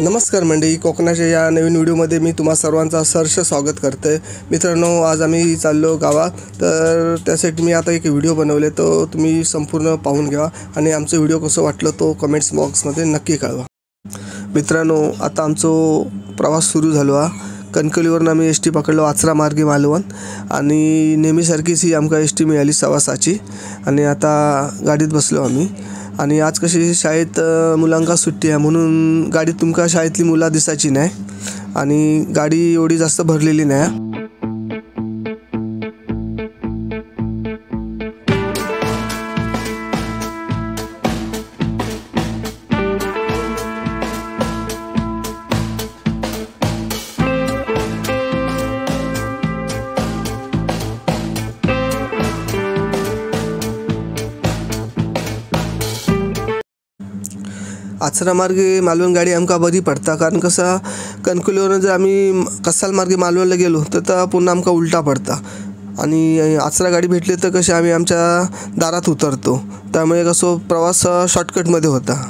नमस्कार मंडळी, कोकणाच्या या नवीन व्हिडिओमध्ये मी तुम्हा सर्वांचा सहर्ष स्वागत करते। मित्रांनो, आज आम्ही चाललो गावात, तर त्यासाठी मी आता एक व्हिडिओ बनवले, तो तुम्ही संपूर्ण पाहून घ्या आणि आमचं व्हिडिओ कसं वाटलं तो कमेंट्स बॉक्समध्ये नक्की कळवा। मित्रांनो, आता आमचा प्रवास सुरू झालो हा। कणकवलीवरून आम्ही एस टी पकडलो आचरा मार्गे मालवण, आणि नेहमीसारखीच ही आमका एस टी मिळाली 6:15ची, आणि आता गाडीत बसलो आम्ही। आणि आज कशी शाळेत मुलांका सुट्टी आहे म्हणून गाडीत तुमका शाळेतली मुलं दिसायची नाही, आणि गाडी एवढी जास्त भरलेली नाही। आचरा मार्गे मालवण गाडी आमका बरी पडता, कारण कसा कणकवलीवरून जर आम्ही कसाल मार्गे मालवणला गेलो तर पुन्हा आमका उलटा पडता, आणि आचरा गाडी भेटली तर कसे आम्ही आमच्या दारात उतरतो, त्यामुळे कसं प्रवास शॉर्टकटमध्ये होता।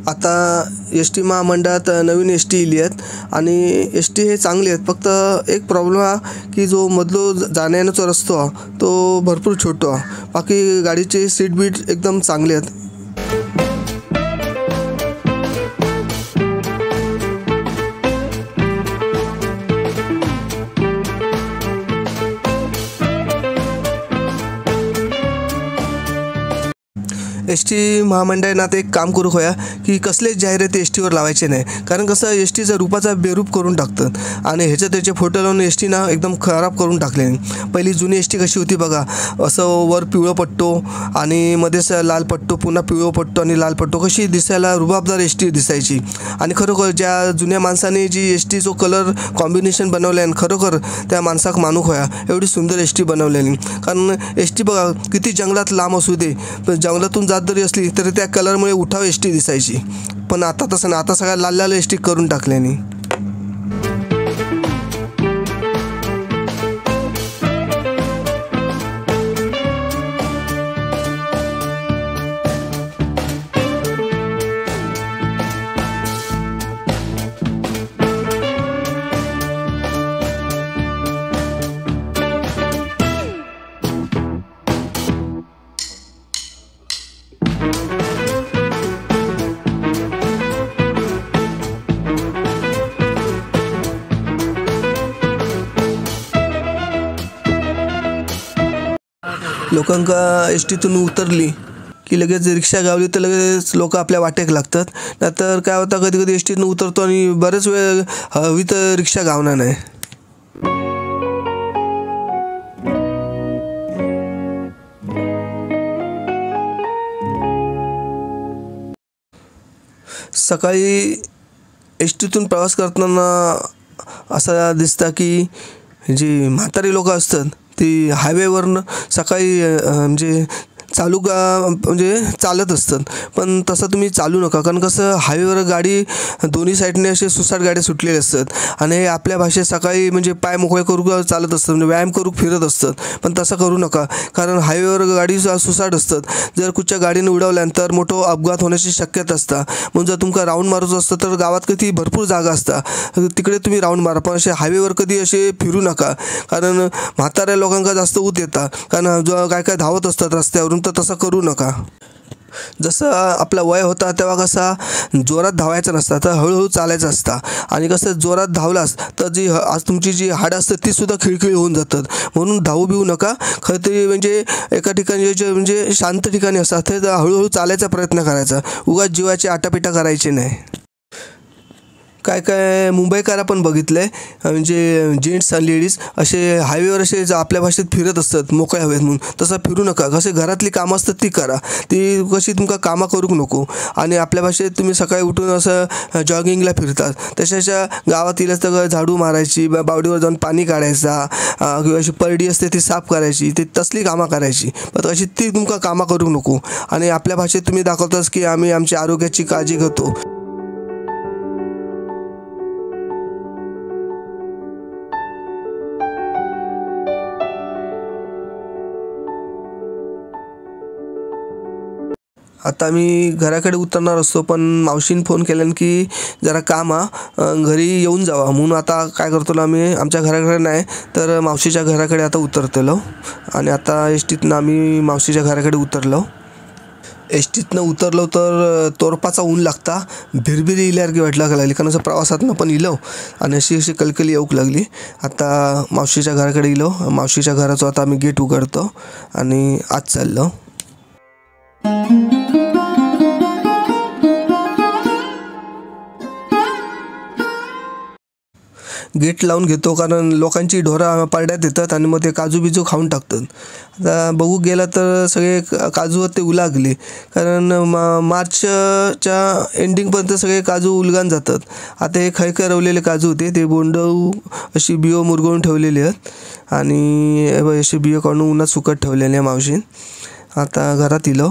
आता एस टी महामंडळात नवीन एस टी इली आहेत, आणि एस टी हे चांगले आहेत, फक्त एक प्रॉब्लेम हा की जो मधलो जाण्याचा रस्तो हा तो भरपूर छोटो हा, बाकी गाडीचे सीट बीट एकदम चांगले आहेत। एस टी महामंडळाने आता एक काम करू होया की कसलेच जाहिराती एस टीवर लावायचे नाही, कारण कसं एस टीचा रूपाचा बेरूप करून टाकतात, आणि ह्याचे त्याचे फोटो लावून एस टी ना एकदम खराब करून टाकले। पहिली जुनी एस टी कशी होती बघा, असं वर पिवळं पट्टो आणि मध्येच लाल पट्टो, पुन्हा पिवळं पट्टो आणि लाल पट्टो, कशी दिसायला रुबाबदार एस टी दिसायची। आणि खरोखर ज्या जुन्या माणसाने जी एस टीचो कलर कॉम्बिनेशन बनवले, आणि खरोखर त्या माणसाक मानूक होया एवढी सुंदर एस टी बनवलेली। कारण एस टी बघा किती जंगलात लांब असू दे, पण जंगलातून जात जरी असली तरी त्या कलरमुळे उठाव एस टी दिसायची, पण आता तसं नाही, आता सगळ्या लाल लाल एस टी करून टाकल्यानी। लोकांका एस टीतून उतरली की लगेच रिक्षा गावली तर लगेच लोक आपल्या वाटेक लागतात, नाहीतर काय होतं कधी कधी एस टीतून उतरतो आणि बरेच वेळ हवी तर रिक्षा गावणार नाही। सकाळी एस टीतून प्रवास करताना असं दिसतं की जी म्हातारी लोक असतात ती हायवेवरनं सकाळी म्हणजे म्हणजे चालत असतात, पण तसं तुम्ही चालू नका, कारण कसं हायवेवर गाडी दोन्ही साईडने असे सुसाट गाड्या सुटलेले असतात, आणि आपल्या भाषेत सकाळी म्हणजे पाय मोकळे करू चालत असतात, म्हणजे व्यायाम करू फिरत असतात, पण तसं करू नका, कारण हायवेवर गाडी सुसाट असतात, जर कुठच्या गाडीने उडवल्यानंतर मोठं अपघात होण्याची शक्यता असता। म्हणून जर तुमका राऊंड मारायचं असतं तर गावात कधी भरपूर जागा असता, तिकडे तुम्ही राऊंड मारा, पण असे हायवेवर कधी असे फिरू नका, कारण म्हाताऱ्या लोकांका जास्त ऊत येतात, कारण जो काय काय धावत असतात रस्त्यावरून, तर तसं करू नका। जसं आपला वय होता तेव्हा कसा जोरात धावायचं नसतं, तर हळूहळू चालायचं असतं, आणि कसं जोरात धावलास तर जी आज तुमची जी हाडं असतात ती सुद्धा खिळखिळी होऊन जातात, म्हणून धावू बिवू नका। खरं तरी म्हणजे एका ठिकाणी जे म्हणजे शांत ठिकाणी असतात ते हळूहळू चालायचा प्रयत्न करायचा, उगाच जीवाची आटापिटा करायची नाही। काय काय मुंबईकरा पण बघितलं आहे, म्हणजे जेंट्स आणि लेडीज असे हायवेवर असे आपल्या भाषेत फिरत असतात मोकळ्या हवेत म्हणून. तसं फिरू नका. कसे घरातली कामं असतात ती करा, ती कशी तुमका कामं करूक नको. आणि आपल्या भाषेत तुम्ही सकाळी उठून असं जॉगिंगला फिरतात, तशाच्या गावात येईल तर झाडू मारायची, बावडीवर जाऊन पाणी काढायचा, किंवा अशी परडी असते ती साफ करायची, ती तसली कामं करायची. पण अशी ती तुमका कामं करूक नको. आणि आपल्या भाषेत तुम्ही दाखवताच की आम्ही आमच्या आरोग्याची काळजी घेतो. आता मी घराकडे उतरणार असतो, पण मावशीने फोन केल्यानं की जरा काम घरी येऊन जावा म्हणून आता काय करतो आम्ही आमच्या घराकडे नाही तर मावशीच्या घराकडे आता उतरतलो. आणि आता एस टीतनं आम्ही मावशीच्या घराकडे उतरलो. एस टीतनं उतरलो तर तोरपाचा ऊन लागता, भिरभिरी इल्यासारखी वाटला लागली, कारण असं प्रवासातनं पण इलो आणि अशी कलकली येऊक लागली. आता मावशीच्या घराकडे इलो. मावशीच्या घराचं आता आम्ही गेट उघडतो आणि आत चाललो. गेट लावून घेतो, कारण लोकांची ढोरं पारड्यात येतात आणि मग ते काजू बिजू खाऊन टाकतात. आता बघू गेला तर सगळे काजूवर ते उलागले, कारण मार्चच्या एंडिंगपर्यंत सगळे काजू उलगान जातात. आता हे खैखै रवलेले काजू होते, ते बोंडऊ अशी बियो मुरगळून ठेवलेली आहेत आणि अशी बियो काढून उन्हात सुकत ठेवलेली आहे मावशीन. आता घरात इलो,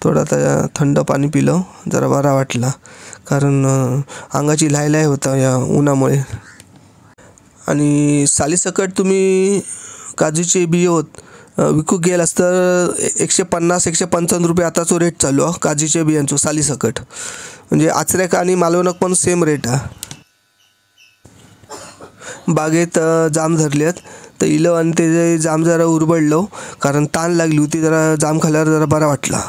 थोडं आता थंड पाणी पिलं, जरा बरा वाटला, कारण अंगाची लाय होता या उन्हामुळे. आणि सालीसकट तुम्ही काजूचे बियो विकू गेलास तर 150-155 रुपये आताचो रेट चालू आहे काजूच्या बियांचो सालीसकट. म्हणजे आचऱ्याक आणि मालवणाक पण सेम रेट आहे. बागेत जाम धरले आहेत तर इलो आणि ते जाम जरा उरबडलो, कारण ताण लागली होती, जरा जाम खाल्ल्यावर जरा बरा वाटला.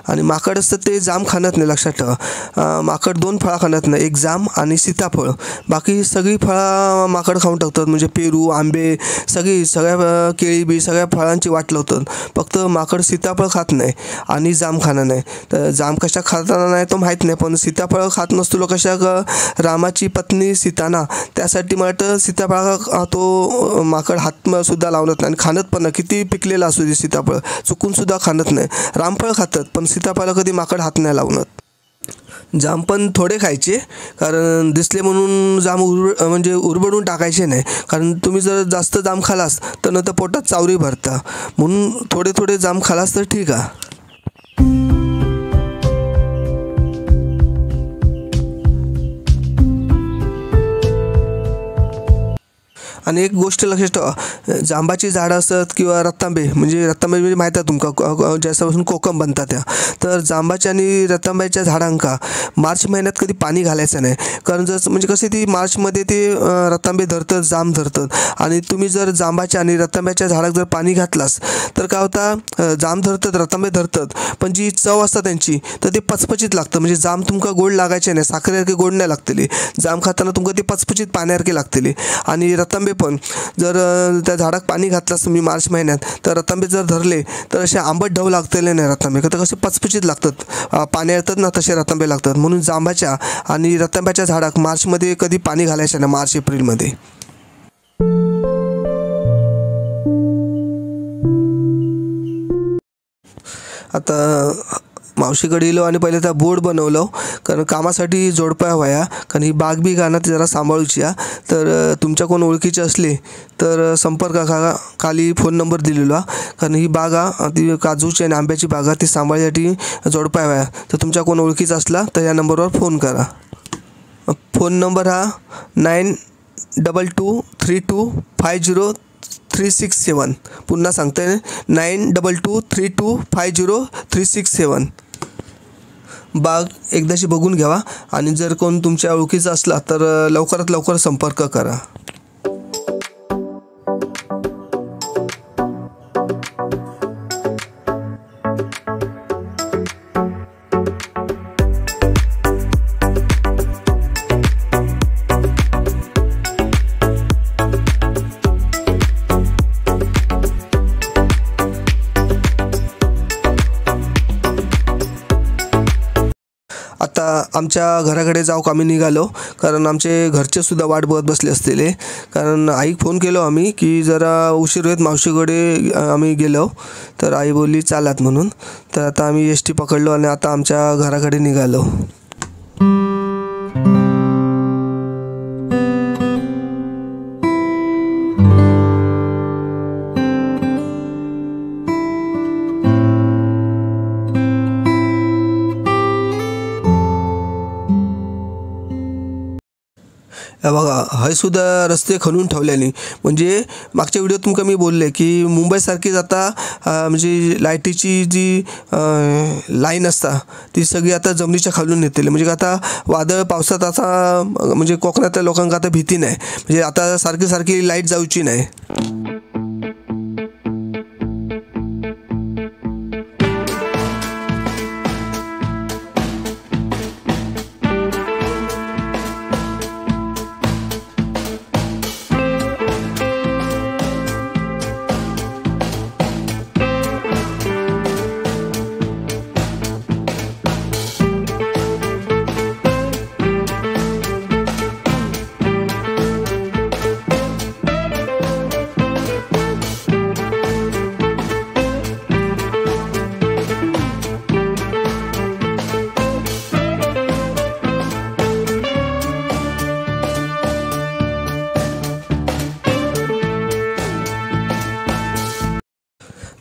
आणि माकड असतं ते जाम खाणत नाही, लक्षात ठेवा. माकड 2 फळं खाणत नाही, एक जाम आणि सीताफळ. बाकी सगळी फळं माकड खाऊन टाकतात, म्हणजे पेरू, आंबे, सगळ्या केळी बी सगळ्या फळांची वाट लावतात. फक्त माकड सीताफळ खात नाही आणि जाम खाणं नाही. तर जाम कशा खाताना नाही तो माहीत नाही, पण सीताफळ खात नसतो कशा रामाची पत्नी सीता ना, त्यासाठी मला सीताफळ तो माकड हात सुद्धा लावत नाही आणि खाणत पण नाही. किती पिकलेलं असू दे सीताफळ चुकून सुद्धा खाणत नाही. रामफळ खातात पण सीताफळाला कधी माकड हात नाही लावणार. जाम पण थोडे खायचे, कारण दिसले म्हणून जाम म्हणजे उरबडून टाकायचे नाही, कारण तुम्ही जर जास्त जाम खालास तर नंतर पोटात चावरी भरता, म्हणून थोडे थोडे जाम खालास तर ठीक आहे. आणि एक गोष्ट लक्षात ठेवा, जांबाची झाडं असतात किंवा रतांबे म्हणजे माहीत आहे तुमका, ज्याच्यापासून कोकम बनतात त्या, तर जांबाच्या आणि रतांब्याच्या झाडांका मार्च महिन्यात कधी पाणी घालायचं नाही. कारण जर म्हणजे कसे ती मार्चमध्ये ते रतांबे धरतात, जाम धरतात, आणि तुम्ही जर जांबाच्या आणि रतांब्याच्या झाडाक जर पाणी घातलास तर काय होता, जाम धरतात, रतांबे धरतात, पण जी चव असतात त्यांची तर ते पचपचित लागतं. म्हणजे जाम तुमका गोड लागायचे नाही, साखरेसारखे गोड नाही लागतली. जाम खाताना तुमका ती पचपचित पाण्यासारखे लागतली. आणि रतांबे पण जर त्या झाडाक पाणी घातलास तुम्ही मार्च महिन्यात तर रतांबे जर धरले तर असे आंबट ढव लागतले नाही रतांबे, तर कसे पचपचित लागतात, पाणी येतात ना तसे रतांबे लागतात. म्हणून जांबाच्या आणि रतांब्याच्या झाडाक मार्चमध्ये कधी पाणी घालायचं नाही, मार्च-एप्रिलमध्ये. आता मावशीकडे गेलो आणि पहिले त्या बोर्ड बनवलं, कारण कामासाठी जोडपाय व्हाया, कारण ही बाग बी गाणं जरा सांभाळूची आहे. तर तुमच्या कोण ओळखीचे असले तर संपर्क खाली फोन नंबर दिलेला, कारण ही बागा ती काजूची आणि आंब्याची बागा ती सांभाळण्यासाठी जोडपाय व्हाया. तर तुमच्या कोण ओळखीचा असला तर या नंबरवर फोन करा. फोन नंबर हा 9223250367. पुन्हा सांगते 9223250367. बाग एकदाशी बघून घ्यावा आणि जर कोण तुमच्या ओळखीचा असला तर लवकरात लवकर संपर्क करा. आता आता आमच्या घराकडे जाऊक आम्ही निघालो, कारण आमचे घरचे सुद्धा वाट बघत बसले असलेले. कारण आईक फोन केलो आम्ही की जरा उशीर होत मावशीकडे आम्ही गेलो, तर आई बोलली चालात म्हणून. तर आता आम्ही एस-टी पकडलो आणि आता आमच्या घराकडे निघालो. बघा हय सुद्धा रस्ते खणून ठेवल्याने. म्हणजे मागच्या व्हिडिओत तुमका मी बोलले की मुंबईसारखीच आता म्हणजे लाईटीची जी लाईन असता ती सगळी आता जमिनीच्या खालून येतली. म्हणजे आता वादळ पावसात आता म्हणजे कोकणातल्या लोकांना आता भीती नाही, म्हणजे आता सारखी सारखी लाईट जाऊची नाही.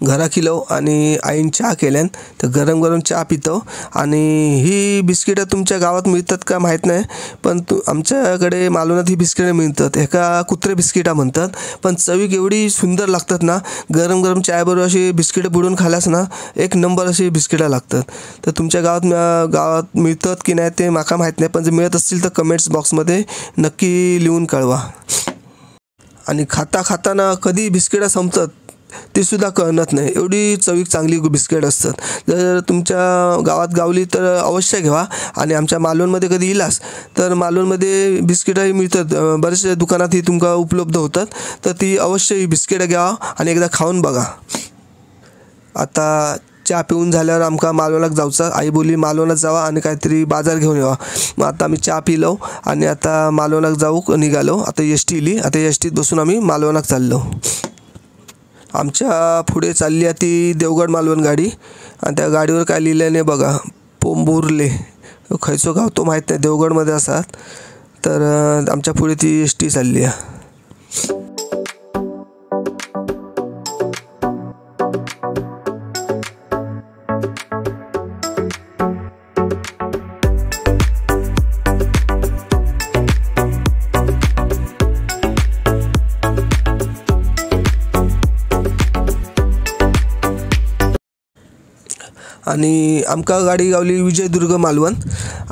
घरा किलो आणि आईन चहा केल्यान, तर गरम गरम चहा पितो. आणि ही बिस्किटं तुमच्या गावात मिळतात का माहीत नाही, पण आमच्याकडे मालवणात ही बिस्किटं मिळतात. एका कुत्रे बिस्किटा म्हणतात, पण चवीक एवढी सुंदर लागतात ना. गरम गरम चहाबरोबर अशी बिस्किटं बुडवून खाल्यास ना एक नंबर अशी बिस्किटं लागतात. तर तुमच्या गावात मिळतात की नाही ते माका माहीत नाही, पण जर मिळत असतील तर कमेंट्स बॉक्समध्ये नक्की लिहून कळवा. आणि खाताना कधी बिस्किटं संपतात ते सुद्धा कळत नाही, एवढी चवीक चांगली बिस्किट असतात. जर तुमच्या गावात गावली तर अवश्य घ्यावा. आणि आमच्या मालवणमध्ये कधी इलास तर मालवणमध्ये बिस्किटंही मिळतात, बरेचशा दुकानात ही तुमका उपलब्ध होतात. तर ती अवश्य ही बिस्किटं घ्यावा आणि एकदा खाऊन बघा. आता चहा पिऊन झाल्यावर आमका मालवणात जाऊचा. आई बोलली मालवणात जावा आणि काहीतरी बाजार घेऊन यावा. मग आता आम्ही चहा पिलो आणि आता मालवणात जाऊ निघालो. आता एस-टी इली, आता एस-टीत बसून आम्ही मालवणात चाललो. आमच्या पुढे चालली आहे ती देवगड मालवण गाडी. आणि त्या गाडीवर काय लिहिलं नाही बघा, पोंबुर्ले खयचो गाव तो माहीत नाही, देवगडमध्ये असतात. तर आमच्या पुढे ती एस-टी चालली आहे. आणि आमका गाडी गावली विजयदुर्ग मालवण.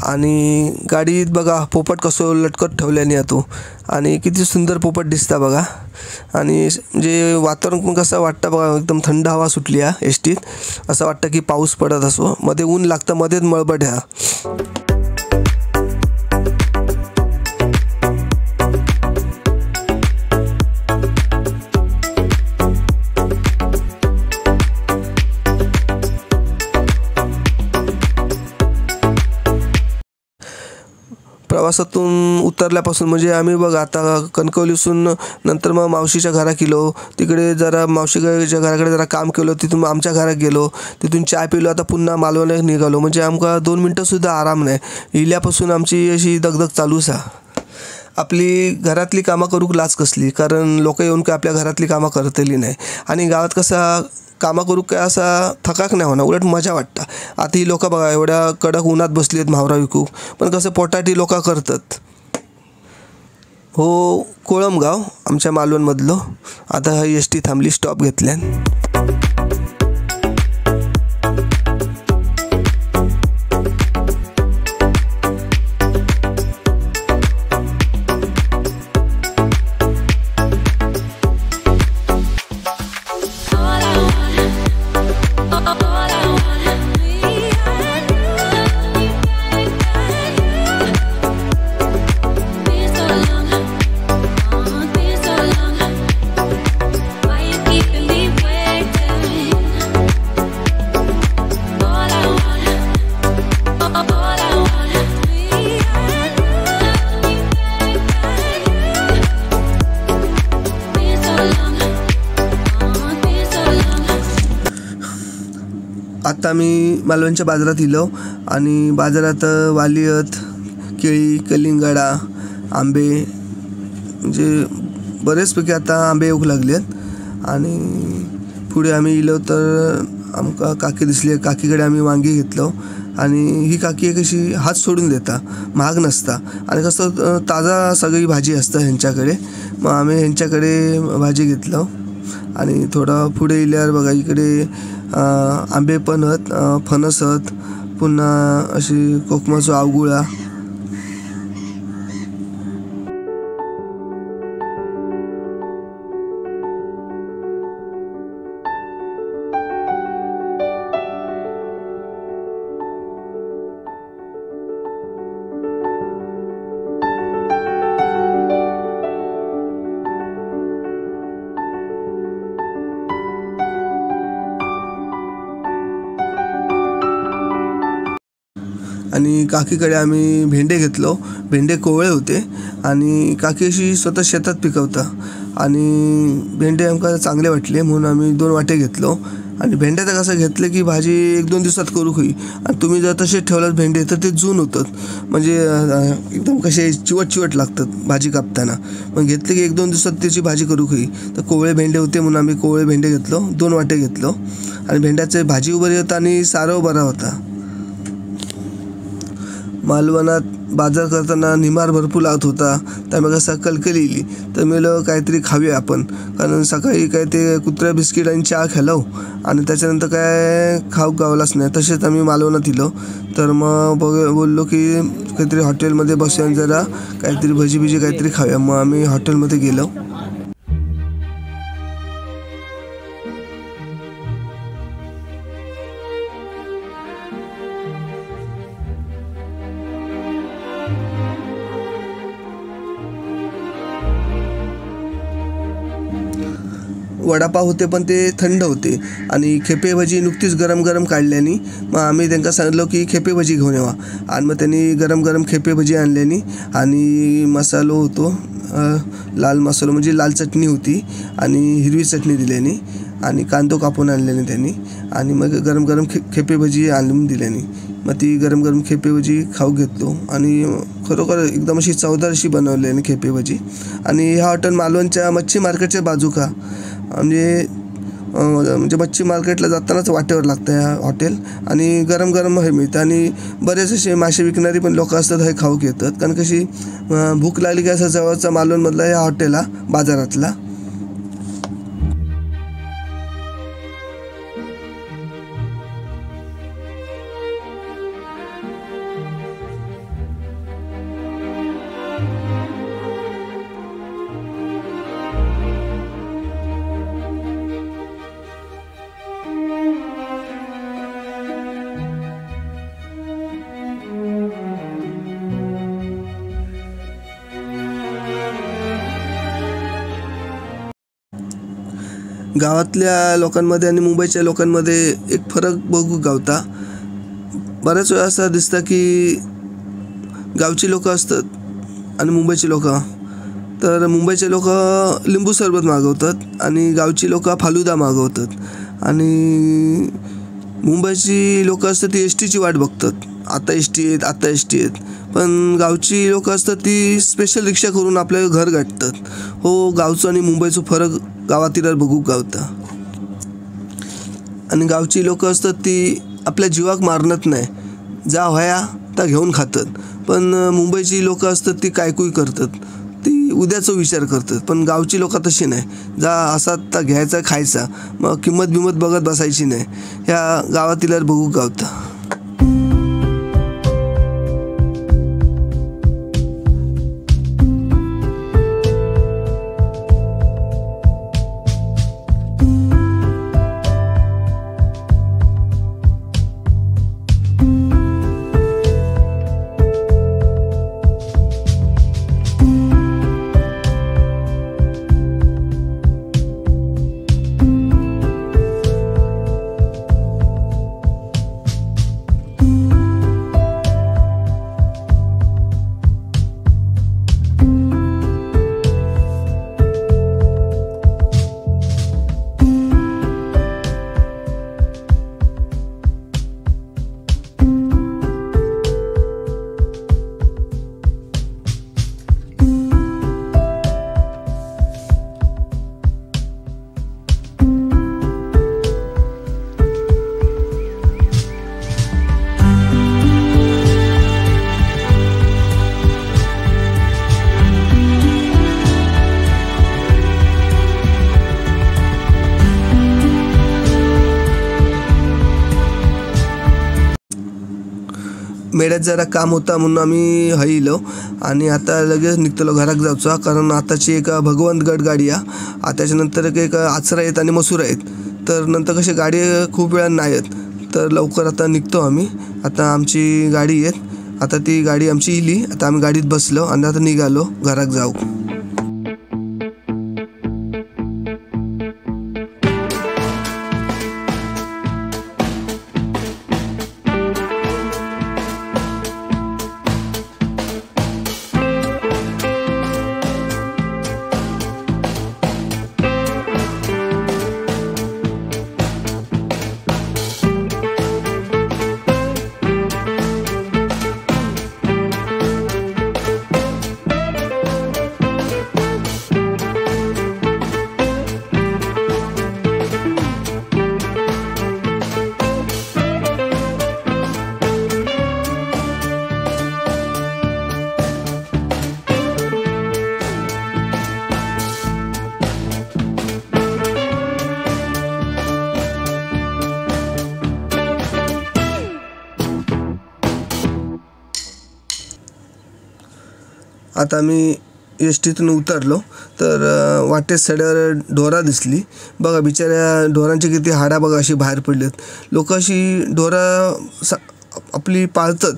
आणि गाडीत बघा पोपट कसो लटकत ठेवल्याने येतो आणि किती सुंदर पोपट दिसता बघा. आणि म्हणजे वातावरण पण कसं वाटतं बघा, एकदम थंड हवा सुटली आहे एस-टीत. असं वाटतं की पाऊस पडत असो, मध्ये ऊन लागतं, मध्येच मळबट ह्या. प्रवासातून उतरल्यापासून म्हणजे आम्ही बघा आता कणकवलीसून नंतर मग मावशीच्या घरा गेलो, तिकडे जरा मावशीच्या घराकडे जरा काम केलं, तिथून आमच्या घरात गेलो, तिथून चहा पिलो, आता पुन्हा मालवणात निघालो. म्हणजे आमका 2 मिनटंसुद्धा आराम नाही. इल्यापासून आमची अशी दगदग चालूच आहे. आपली घरातली कामं करूक लाज कसली, कारण लोक येऊन काय आपल्या घरातली कामं करतली नाही. आणि गावात कसं कामं करू काय असा थकाक नाही होणार, उलट मजा वाटतं. आता ही लोक बघा एवढ्या कडक उन्हात बसली आहेत म्हावरा विकू, पण कसं पोटाटी लोक करतात. हो कोळमगाव आमच्या मालवणमधलं. आता ही एस-टी थांबली, स्टॉप घेतल्यान. Keeping me waiting. आता मी मालवणच्या बाजारात इलो आणि बाजारात वाली आहेत, केळी, कलिंगडा, आंबे, म्हणजे बरेचपैकी आता आंबे येऊक लागले आहेत. आणि पुढे आम्ही इलो तर आमका काकी दिसली. काकीकडे आम्ही वांगी घेतलो आणि ही काकी एक अशी हात सोडून देता, महाग नसता आणि कसं ताजा सगळी भाजी असतं ह्यांच्याकडे. मग आम्ही ह्यांच्याकडे भाजी घेतलो आणि थोडं पुढे इल्यावर बघा इकडे आंबे पण आहेत, फणस आहेत, पुन्हा अशी कोकमाचो आवगुळा. आणि काकीकडे आम्ही भेंडे घेतलो. भेंडे कोवळे होते आणि काकी अशी स्वतः शेतात पिकवता आणि भेंडे आमका चांगले वाटले म्हणून आम्ही 2 वाटे घेतलो. आणि भेंड्याचं कसं घेतलं की भाजी 1-2 दिवसात करू होई. आणि तुम्ही जर तसे ठेवलात भेंडे तर ते जून होतात, म्हणजे एकदम कसे चिवट लागतात भाजी कापताना. मग घेतले की 1-2 दिवसात त्याची भाजी करू होई. तर कोवळे भेंडे होते म्हणून आम्ही कोवळे भेंडे घेतलो, 2 वाटे घेतलो. आणि भेंड्याचे भाजी उभरी होता आणि सारव बरा होता. मालवणात बाजार करताना निमार भरपूर लागत होता, त्यामुळे कसं कलकली इली. तर मला काहीतरी खाऊया आपण, कारण सकाळी काय ते कुत्र्या बिस्किट आणि चहा खालो आणि त्याच्यानंतर काय खाऊ गावलाच नाही. तसेच आम्ही मालवणात इलो. तर मग बोललो की काहीतरी हॉटेलमध्ये बसून जरा काहीतरी भजी काहीतरी खाऊया. मग आम्ही हॉटेलमध्ये गेलो. वडापाव होते पण ते थंड होते आणि खेपे भजी नुकतीच गरम काढल्यानी. मग आम्ही त्यांना सांगितलं की खेपे भजी घेऊन यावा आणि मग त्यांनी गरम खेपे भजी आणल्यानी. आणि मसालो होतो लाल मसालो, म्हणजे लाल चटणी होती आणि हिरवी चटणी दिल्यानी आणि कांदो कापून आणल्याने त्यांनी. आणि मग गरम खेपे भजी आणून दिल्यानी. मग ती गरम खेपे भजी खाऊ घेतलो आणि खरोखर एकदम अशी चवदार अशी बनवल्याने खेपे भजी. आणि ह्या हॉटेल मालवणच्या मच्छी मार्केटच्या बाजू का, म्हणजे मच्छी मार्केटला जातानाच वाटेवर लागतं ह्या हॉटेल. आणि गरम हे मिळतं आणि बरेच असे मासे विकणारी पण लोक असतात, हे खाऊ घेतात. कारण कशी भूक लागली की असं जवळचा मालवणमधला ह्या हॉटेलला बाजारातला. गावातल्या लोकांमध्ये आणि मुंबईच्या लोकांमध्ये एक फरक बघू गावता. बऱ्याच वेळा असं दिसतं की गावची लोकं असतात आणि मुंबईची लोकं, तर मुंबईचे लोक लिंबू सरबत मागवतात आणि गावची लोक फालुदा मागवतात. आणि मुंबईची लोकं असतात ती एस टीची वाट बघतात, आता एस टी आहेत. पण गावची लोकं असतात ती स्पेशल रिक्षा करून आपलं घर गाठतात. हो, गावचं आणि मुंबईचं फरक गावातील बघू गावता. आणि गावची लोकं असतात ती आपल्या जीवाक मारणत नाही, जा व्हाया त्या घेऊन खातात. पण मुंबईची लोकं असतात ती कायकुई करतात, ती उद्याचा विचार करतात. पण गावची लोकं तशी नाही, जा असा त्या घ्यायचा खायचा, मग किंमत बघत बसायची नाही. ह्या गावातील बघू गावता. मेळ्यात जरा काम होता म्हणून आम्ही हयलो आणि आता लगेच निघतलो घराक जाऊचा, कारण आताची एक भगवंतगड गाडी आहे, त्याच्यानंतर एक आचरा आहेत आणि मसूर आहेत, तर नंतर कशी गाडी खूप वेळा नाही आहेत, तर लवकर आता निघतो आम्ही. आता आमची गाडी आहेत, आता ती गाडी आमची इली, आता आम्ही गाडीत बसलो आणि आता निघालो घराक जाऊ. आता आम्ही एस टीतून उतरलो तर वाटेत सड्यावर ढोरा दिसली. बघा बिचाऱ्या ढोरांची किती हाडा बघा अशी बाहेर पडलेत. लोक अशी ढोरा आपली पाळतात,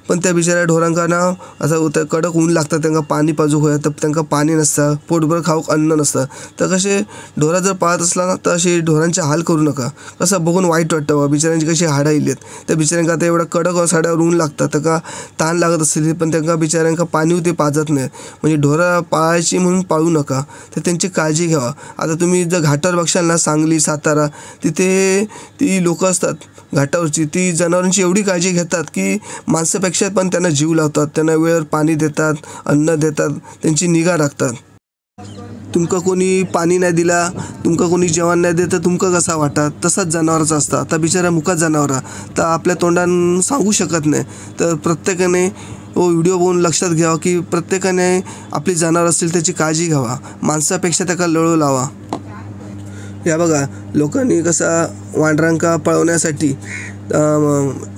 पण त्या बिचाऱ्या ढोरांका ना असं कडक ऊन लागतं, त्यांना पाणी पाजूक होया तर त्यांना पाणी नसतं, पोटभर खाऊक अन्न नसतं. तर कसे ढोरा जर पाळत असला ना तर अशी ढोरांचे हाल करू नका. कसं बघून वाईट वाटतं बा, बिचाऱ्यांची कशी हाडा इलेत. त्या बिचाऱ्यांका आता एवढा कडक साड्यावर ऊन लागतं, त्यांना ताण लागत असेल, पण त्यांना बिचाऱ्यांका पाणी ते पाजत नाही. म्हणजे ढोरा पाळायची म्हणून पाळू नका, तर त्यांची काळजी घ्यावा. आता तुम्ही जर घाटावर बघशाल ना, सांगली सातारा, तिथे ती लोकं असतात घाटावरची, ती जनावरांची एवढी काळजी घेतात की माणसापेक्षा पण त्यांना जीव लावतात, त्यांना वेळेवर पाणी देतात, अन्न देतात, त्यांची निगा राखतात. तुमका कोणी पाणी नाही दिला, तुमका कोणी जेवण नाही देत, तर तुमका कसा वाटतात? तसाच जनावरांचा असतं. आता बिचारा मुकात जनावरा तर आपल्या तोंडानं सांगू शकत नाही, तर प्रत्येकाने व्हिडिओ बघून लक्षात घ्यावं की प्रत्येकाने आपली जनावर असतील त्याची काळजी घ्यावा, माणसापेक्षा त्याला लळू लावा. या बघा लोकांनी कसा वांढरांका पळवण्यासाठी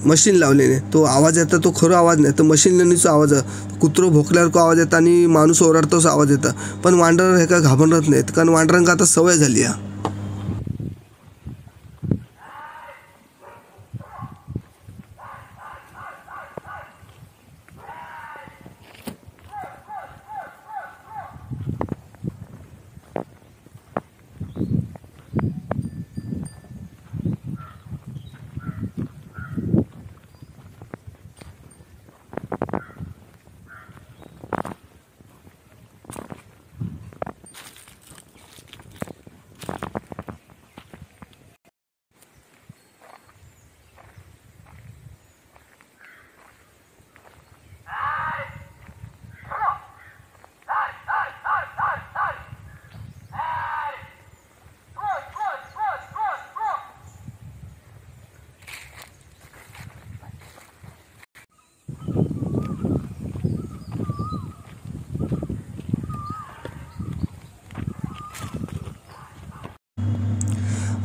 मशीन लावलेले, तो आवाज येतो तो खरा आवाज नाही, तर मशीननीचा आवाज, कुत्रो भोकल्यावर को आवाज येतो आणि माणूस ओरडतोच आवाज येतं. पण वांढर हे का घाबरत नाहीत, कारण वांढरांका आता सवय झाली आहे.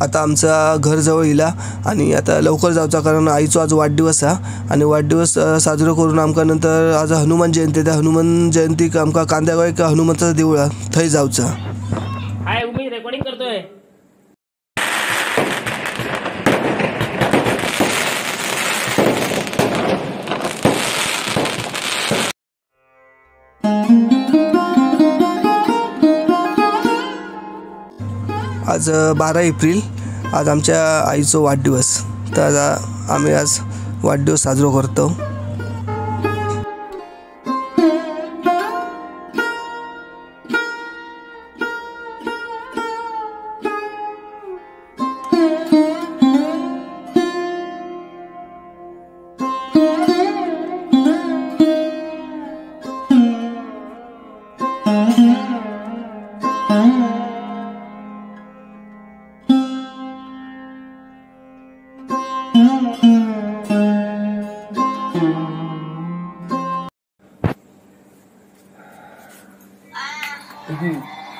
आता आमचा घर जवळ येला आणि आता लवकर जाऊचा, कारण आईचो आज वाढदिवस आहे आणि वाढदिवस साजरो करून आमका नंतर आज हनुमान जयंती, त्या हनुमान जयंतीक आमका कांद्यागाव एक हनुमंताचं देऊळ थंय जाऊचा. हाय मी रेकॉर्डिंग करतोय. आज 12 एप्रिल, आज आमच्या आईचा वाढदिवस, तर आम्ही आज वाढदिवस साजरा करतो.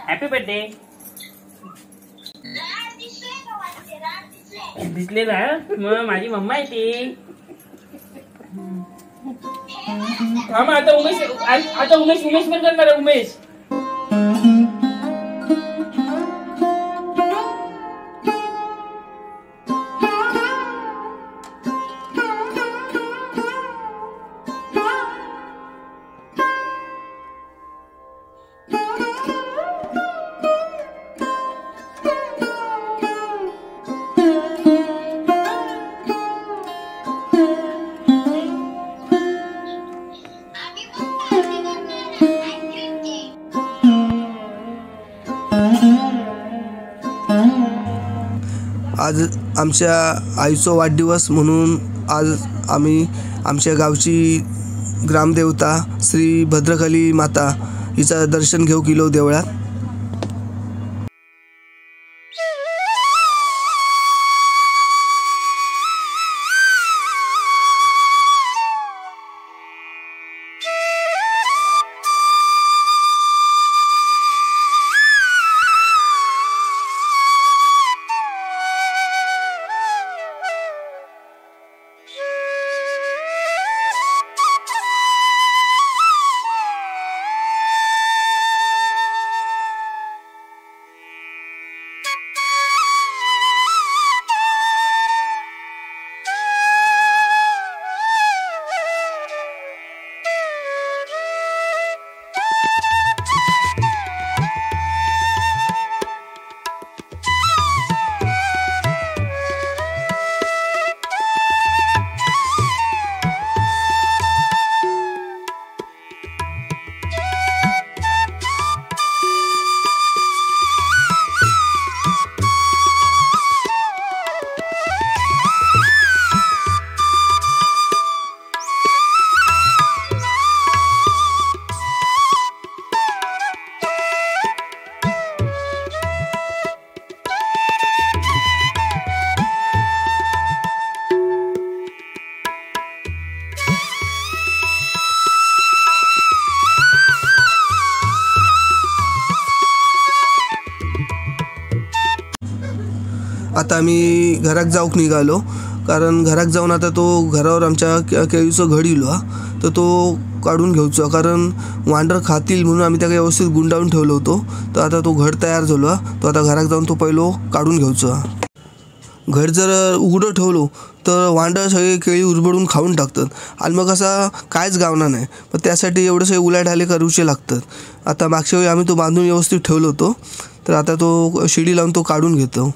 Happy birthday. दिसले ना, मग माझी मम्मा आहे ती. थांब आता उमेश पण करणार आहे उमेश. आज आमच्या आईचा वाढदिवस म्हणून आज आम्ही आमच्या गावची ग्रामदेवता श्री भद्रकाली माता हिचं दर्शन घेऊ गेलो देवळात. आता आम्ही घराक जाऊक निघालो, कारण घराक जाऊन आता तो घरावर आमच्या केळीचं घड इलो तर तो काढून घेऊचो, कारण वांडर खातील म्हणून आम्ही त्याला व्यवस्थित गुंडाळून ठेवलो होतो. तर आता तो घड तयार झालो, तो आता घराक जाऊन तो पहिलो काढून घेऊचो. घड जर उघडं ठेवलो तर वांडर सगळे केळी उरबडून खाऊन टाकतात आणि मग असा कायच गावना नाही. पण त्यासाठी एवढं सगळे उलाढाले करूचे लागतात. आता मागच्या वेळी आम्ही तो बांधून व्यवस्थित ठेवलो होतो, तर आता तो शिडी लावून तो काढून घेतो.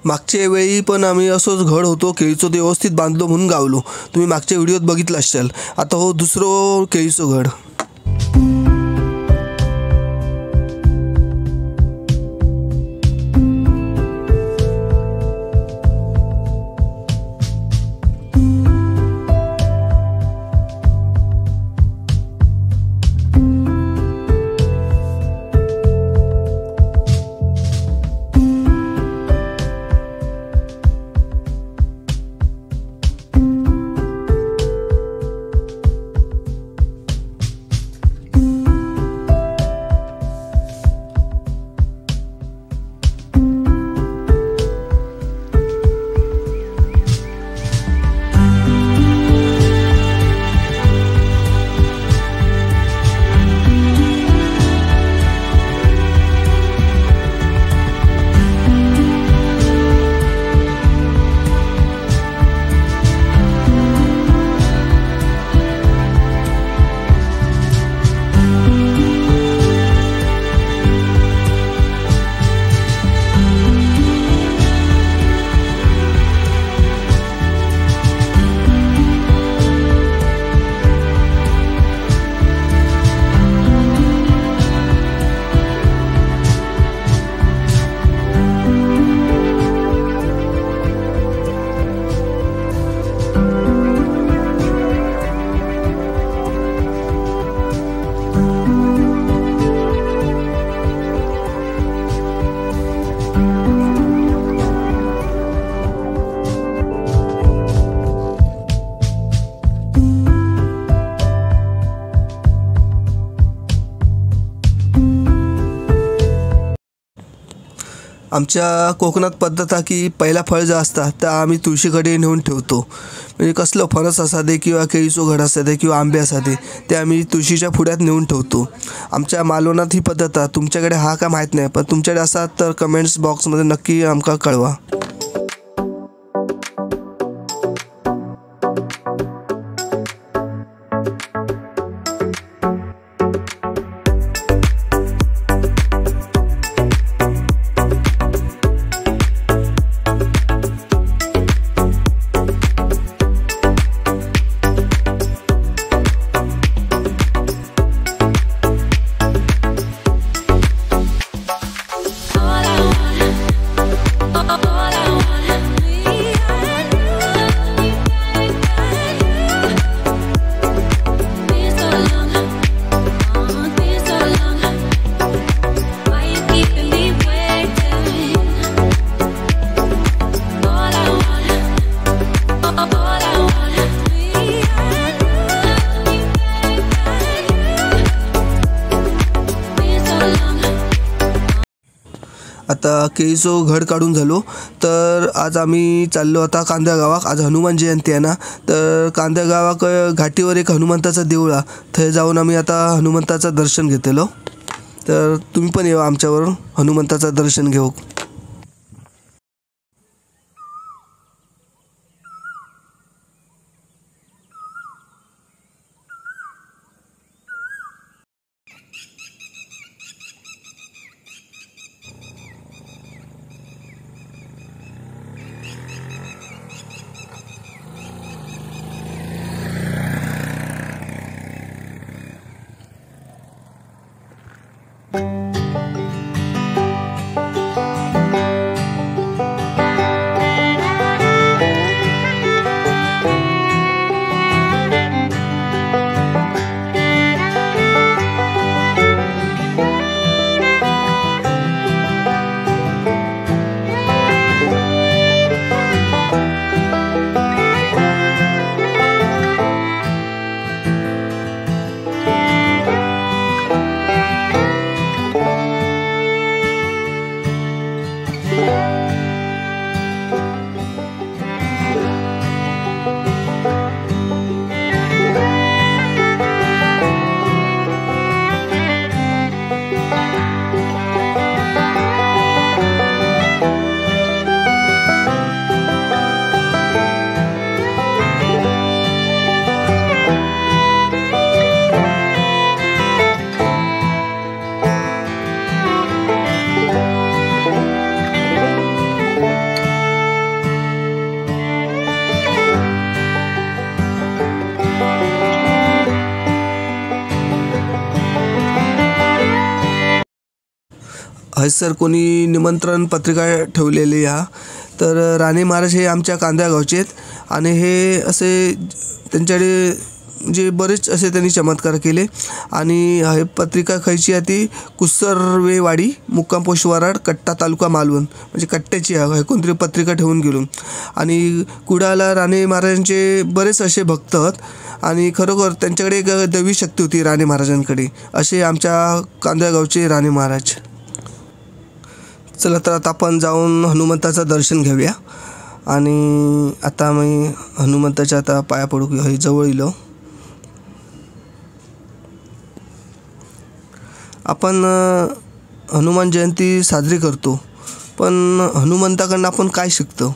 मागच्या वेळी पण आम्ही असंच घड होतो केळीचं, ते व्यवस्थित बांधलो म्हणून गावलो. तुम्ही मागच्या व्हिडिओत बघितलं असाल. आता हो दुसरं केळीचं घड. आमच्या कोकणात पद्धत आहे की पहिला फळ जे असतात ते आम्ही तुळशीकडे नेऊन ठेवतो. म्हणजे कसलं फणस असा दे किंवा केळीचं घड असू दे किंवा आंबे असा दे ते आम्ही तुळशीच्या पुढ्यात नेऊन ठेवतो. आमच्या मालवणात ही पद्धत आहे. तुमच्याकडे हा का माहीत नाही, पण तुमच्याकडे असा तर कमेंट्स बॉक्समध्ये नक्की आमका कळवा. आता केळीचं घड काढून झालो तर आज आम्ही चाललो आता कांदा गावाक. आज हनुमान जयंती आहे ना, तर कांदा गावाक घाटीवर एक हनुमंताचा देऊळ आहे. थंय जाऊन आम्ही आता हनुमंताचं दर्शन घेतलो. तर तुम्ही पण येवा आमच्यावर हनुमंताचं दर्शन घेऊ. हयसर कोणी निमंत्रण पत्रिका ठेवलेली आहे. तर राणे महाराज हे आमच्या कांदा गावचे आहेत आणि हे असे त्यांच्याकडे म्हणजे बरेच असे त्यांनी चमत्कार केले. आणि हे पत्रिका खयची आहे ती कुसर्वेवाडी मुक्काम पोस्ट वराड कट्टा तालुका मालवण म्हणजे कट्ट्याची आहे. कोणतरी पत्रिका ठेवून गेलो. आणि कुडाला राणे महाराजांचे बरेच असे भक्त आहेत आणि खरोखर त्यांच्याकडे एक दैवी शक्ती होती राणे महाराजांकडे. असे आमच्या कांदा गावचे राणे महाराज. चला तर आता आपण जाऊन हनुमंताचं दर्शन घेऊया. आणि आता आम्ही हनुमंताच्या आता पाया पडू हे जवळ इलो. आपण हनुमान जयंती साजरी करतो, पण हनुमंताकडनं आपण काय शिकतो?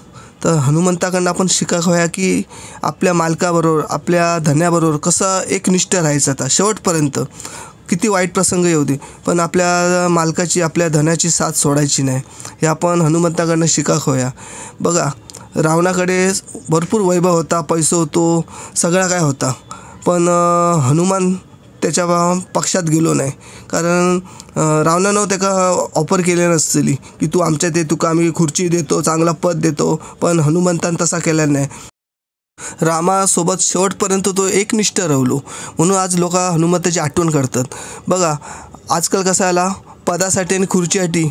तर हनुमंताकडनं आपण शिकायला हव्या की आपल्या मालकाबरोबर आपल्या धन्याबरोबर कसं एकनिष्ठ राहायचं. आता शेवटपर्यंत किती वाईट प्रसंग येऊ दे पण आपल्या मालकाची आपल्या धनाची साथ सोडायची नाही. हे आपण हनुमंताकडनं शिकायला हव्या. बघा, रावणाकडे भरपूर वैभव होता, पैसा होतो, सगळा काय होता, पण हनुमान त्याच्या पक्षात गेलो नाही. कारण रावणानं त्याका ऑफर केले नसली की तू आमच्या ते तुका आम्ही खुर्ची देतो, चांगला पद देतो, पण हनुमंतान तसा केला नाही. रामासोबत शेवटपर्यंत तो एकनिष्ठ राहिलो म्हणून आज लोक हनुमंताची आठवण करतात. बघा, आजकाल कसं आला पदासाठी आणि खुर्चीसाठी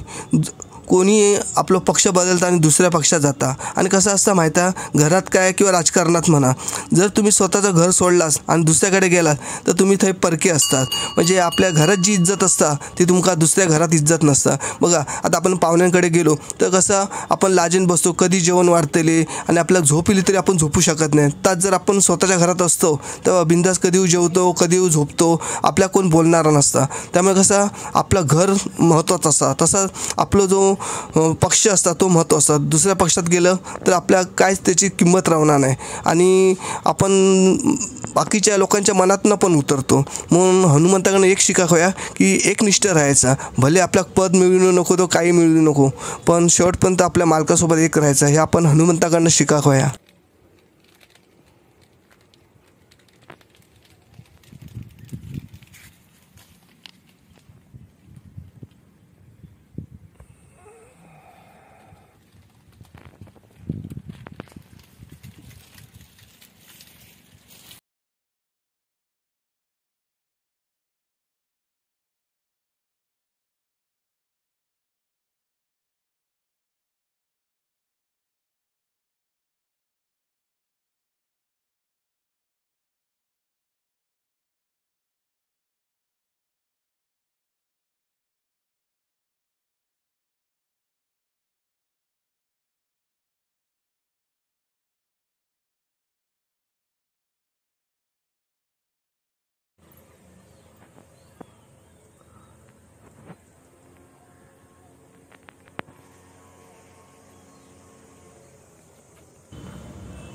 कोणी आपलं पक्ष बदलता आणि दुसऱ्या पक्षात जाता. आणि कसं असतं माहीत आहे, घरात काय किंवा राजकारणात म्हणा, जर तुम्ही स्वतःचं घर सोडलास आणि दुसऱ्याकडे गेलात तर तुम्ही थंय परके असतात. म्हणजे आपल्या घरात जी इज्जत असता ती तुमका दुसऱ्या घरात इज्जत नसता. बघा आता आपण पाहुण्यांकडे गेलो तर कसं आपण लाजेन बसतो, कधी जेवण वाढतेले आणि आपल्याला झोप येईल तरी आपण झोपू शकत नाही. त्यात जर आपण स्वतःच्या घरात असतो तर बिंदास कधी जेवतो कधी झोपतो, आपल्या कोण बोलणारा नसता. त्यामुळे कसं आपलं घर महत्त्वाचं असतं, तसं आपलं जो पक्ष असता तो महत्त्व असतात. दुसऱ्या पक्षात गेलं तर आपल्या काहीच त्याची किंमत राहणार नाही आणि आपण बाकीच्या लोकांच्या मनातनं पण उतरतो. म्हणून हनुमंताकडनं एक शिका होया की एकनिष्ठ राहायचा. भले आपल्या पद मिळू नको तो काही मिळू नको, पण शेवटपर्यंत आपल्या मालकासोबत एक राहायचं, हे आपण हनुमंताकडनं शिका होया.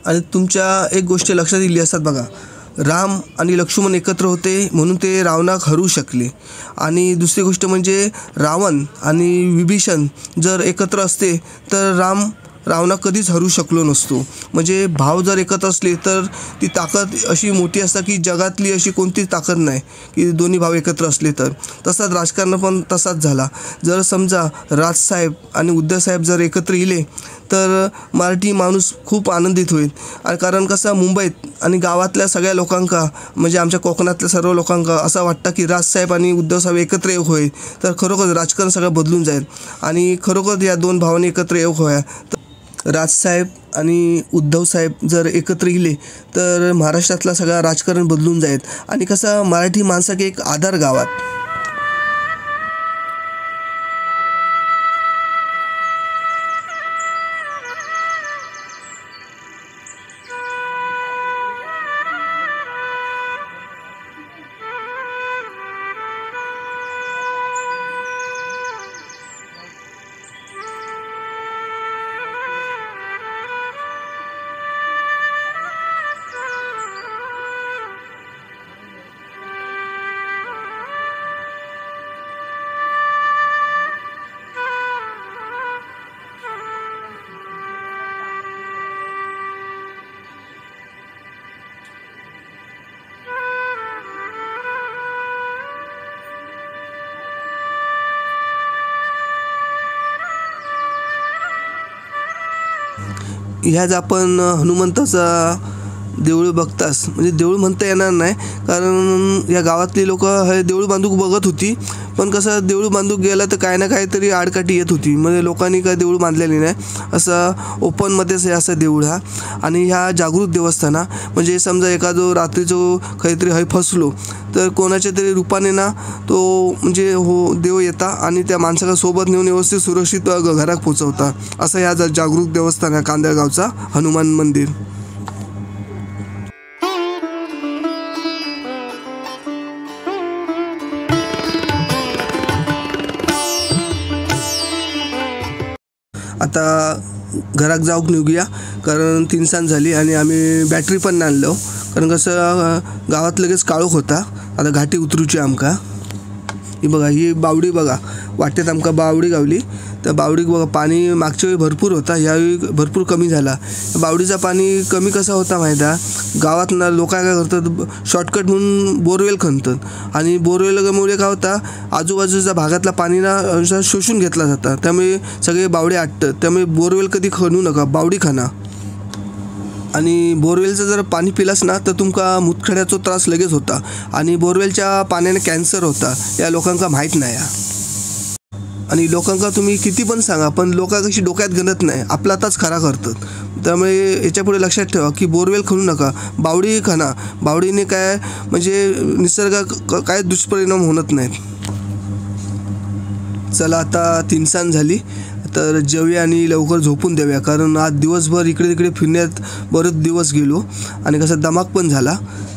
आणि तुमच्या एक गोष्ट लक्षात दिली असतात बघा, राम आणि लक्ष्मण एकत्र होते म्हणून ते रावणाक हरू शकले. आणि दुसरी गोष्ट म्हणजे रावण आणि विभीषण जर एकत्र असते तर रावणाक कधीच हरू शकलो नसतो. म्हणजे भाव जर एकत्र असले तर ती ताकद अशी मोठी असता की जगातली अशी कोणतीच ताकद नाही की दोन्ही भाव एकत्र असले तर. तसाच राजकारण पण तसाच झाला. जर समजा राजसाहेब आणि उद्धवसाहेब जर एकत्र येले तर मराठी माणूस खूप आनंदित होईल. आणि कारण कसं मुंबईत आणि गावातल्या सगळ्या लोकांका म्हणजे आमच्या कोकणातल्या सर्व लोकांका असं वाटतं की राजसाहेब आणि उद्धवसाहेब एकत्र येऊ होईल तर खरोखर राजकारण सगळं बदलून जाईल. आणि खरोखर या दोन भावांनी एकत्र येऊ होया. राजसाहेब आणि उद्धवसाहेब जर एकत्र येले तर महाराष्ट्रातला सगळा राजकारण बदलून जाईल. आणि कसं मराठी माणसाक एक आधार गावात. ह्याच आपण हनुमंताचा देऊळ बघतास, म्हणजे देऊळ म्हणता येणार नाही कारण या गावातली लोक हे देऊळ बांधूक बघत होती. पण कसं देऊळ बांधूक गेला तर काय ना काहीतरी आडकाठी येत होती. म्हणजे लोकांनी काय देऊळ बांधलेली नाही, असं ओपनमध्येच हे असं देऊळ हा. आणि ह्या जागृत देवस्थाना म्हणजे समजा एखादं रात्रीचं काहीतरी हय फसलो तर कोणाच्या तरी रूपाने ना तो म्हणजे हो देव येता आणि त्या माणसाला सोबत नेऊन व्यवस्थित सुरक्षित घरात पोचवता. असं ह्या जागृत देवस्थान आहे कांदळगावचा हनुमान मंदिर. आता घरात जाऊक निघूया कारण 3 सांज झाली आणि आम्ही बॅटरी पण नाही आणलो कारण कसं गावात लगेच काळोख होता. आता घाटी उतरूची आमका. ही बघा ही बावडी बघा, वाटेत आमका बावडी गावली. त्या बावडीक बघा पाणी मागच्या वेळी भरपूर होता, यावेळी भरपूर कमी झाला. बावडीचा पाणी कमी कसा होता माहीत आहे, गावात ना लोक काय करतात शॉर्टकट म्हणून बोरवेल खणतात आणि बोरवेलमुळे काय होता आजूबाजूच्या भागातला पाणी ना शोषून घेतला जातं, त्यामुळे सगळे बावडे आटतात. त्यामुळे बोरवेल कधी खणू नका, बावडी खणा. आणि बोरवेलचं जर पाणी पिलास ना तर तुमका मुतखड्याचा त्रास लगेच होता आणि बोरवेलच्या पाण्याने कॅन्सर होता, या लोकांका माहीत नाही. आणि लोकांका तुम्ही किती पण सांगा पण लोका कशी डोक्यात गणत नाही, आपला आताच खरा करतात. त्यामुळे याच्यापुढे लक्षात ठेवा की बोरवेल खणू नका, बावडी खणा. बावडीने काय म्हणजे निसर्गात काय दुष्परिणाम होत नाहीत. चला आता 3 सांज झाली तर जेवूया आणि लवकर झोपून देऊया, कारण आज दिवसभर इकडे तिकडे फिरण्यात बरेच दिवस गेलो आणि कसं दमाक पण झाला.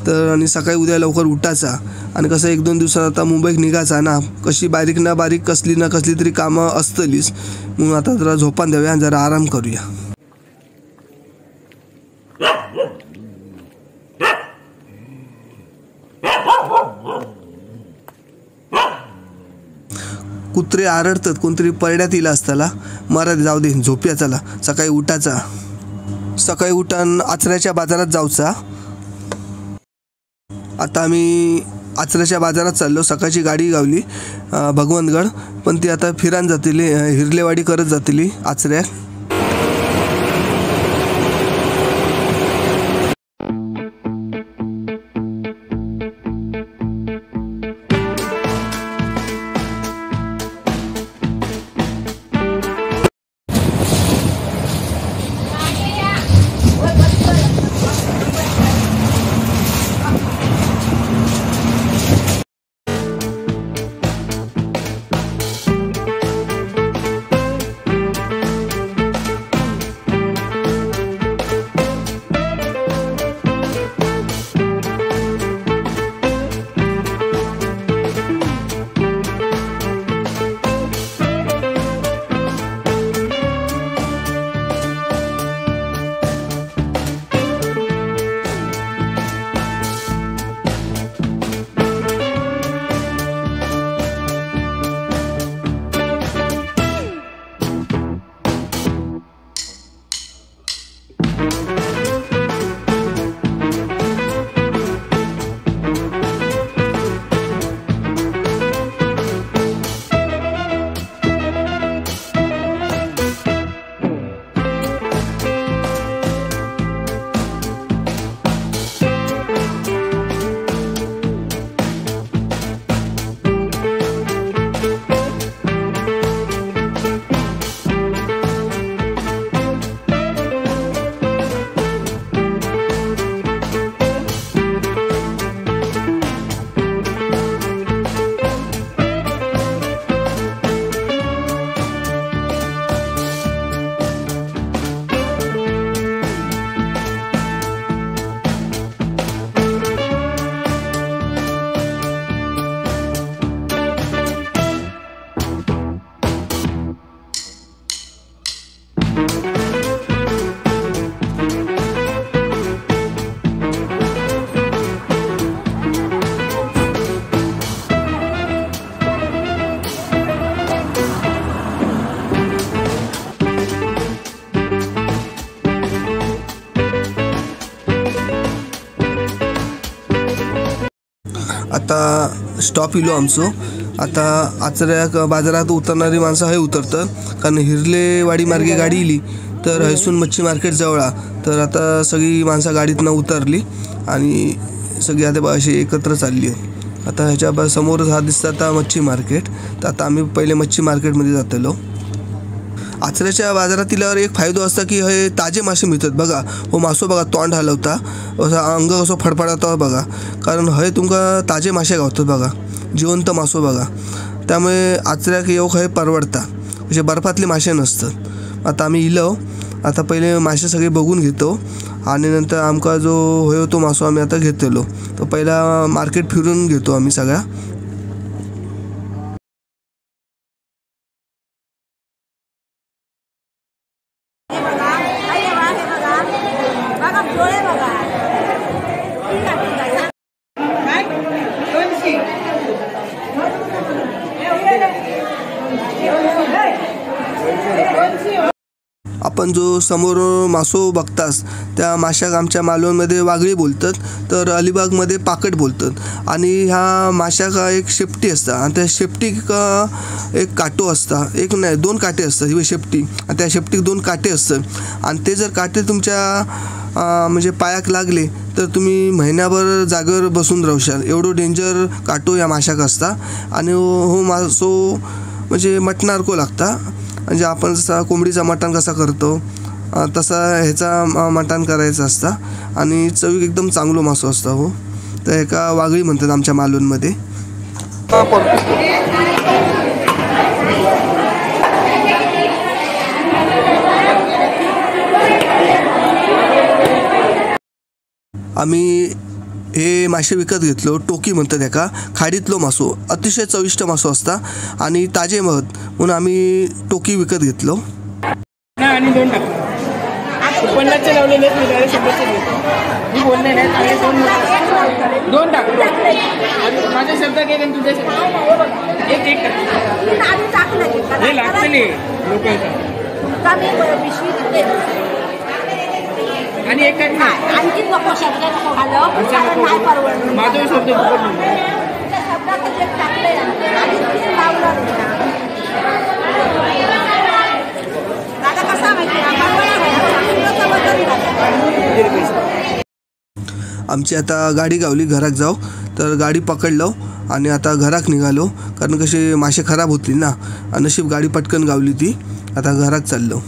तर आणि सकाळी उद्या लवकर उठायचा आणि कसं 1-2 दिवसात आता मुंबईत निघायचा ना, कशी बारीक ना बारीक कसली ना कसली तरी कामं असतलीच. म्हणून आता जरा झोपान देऊया आणि जरा आराम करूया. कुत्रे आरडतात, कोणतरी परड्यात येईल असताला. मरात जाऊ दे, झोपूया. चला सकाळी उठायचा. सकाळी उठान आचऱ्याच्या बाजारात जाऊचा. आता आम्ही आचऱ्याच्या बाजारात चाललो. सकाळची गाडी गावली भगवंतगड, पण ती आता फिरान जातली, हिरलेवाडी करत जातली आचऱ्यात. आता स्टॉप इलो आमचो. आता आचऱ्या बाजारात उतरणारी माणसं हे उतरतात, कारण हिरलेवाडी मार्गे गाडी इली तर हैसून मच्छी मार्केट जवळ. तर आता सगळी माणसं गाडीतनं उतरली आणि सगळी आता अशी एकत्र चालली आहे. आता ह्याच्या समोरच हा दिसतं आता मच्छी मार्केट. तर आता आम्ही पहिले मच्छी मार्केटमध्ये जातलो. आचऱ्याच्या बाजारात इल्यावर एक फायदो असता की हे ताजे मासे मिळतात. बघा हो मासो बघा, तोंड हलवता असं अंग कसं फडफडता बघा, कारण हे तुमका ताजे मासे गावतात बघा, जिवंत मासो बघा. त्यामुळे आचऱ्याक येऊक हे परवडता, असे बर्फातले मासे नसतात. आता आम्ही इलो. आता पहिले मासे सगळे बघून घेतो आणि नंतर आमका जो होय तो मासो आम्ही आता घेतलो. तर पहिला मार्केट फिरून घेतो आम्ही सगळा. आपण जो समोर मासो बघतास त्या माशाक आमच्या मालवणमध्ये वागळी बोलतात, तर अलिबागमध्ये पाकट बोलतात. आणि ह्या माशाक एक शेपटी असता आणि त्या शेपटीक एक काटो असता, एक नाही 2 काटे असतात ही शेपटी, आणि त्या शेपटीक 2 काटे असतात. आणि ते जर काटे तुमच्या म्हणजे पायाक लागले तर तुम्ही महिन्याभर जागेवर बसून राहशाल, एवढं डेंजर काटो या माशाक असता. आणि हो मासो म्हणजे मटणासारखं लागता. म्हणजे आपण जसा कोंबडीचा मटण कसा करतो तसा ह्याचा मटण करायचं असतं आणि चवीक एकदम चांगलो मासो असता हो. तर एका वागळी म्हणतात आमच्या मालवणमध्ये. आम्ही हे मासे विकत घेतलो. टोकी म्हणतात एका खाडीतलो मासो, अतिशय चविष्ट मासो असता आणि ताजे महत म्हणून आम्ही टोकी विकत घेतलो. आणि 2 टाक 50चे लावलेले आहेत मी डायरेक्ट 100चे घेतो. मी बोलले नाही आणि 2 टाक. आणि माझे शब्द गेले आणि तुझे शब्द एक टाक. हे लागतले लोकांना आणि एक आणखी नको शब्द नको घालव, नाही परवडलं. माझा शब्द आमची आता गाडी गावली घरात जाऊ. तर गाडी पकडलो आणि आता घराक निघालो, कारण कसे मासे खराब होतील ना. नशीब गाडी पटकन गावली ती. आता घरात चाललो.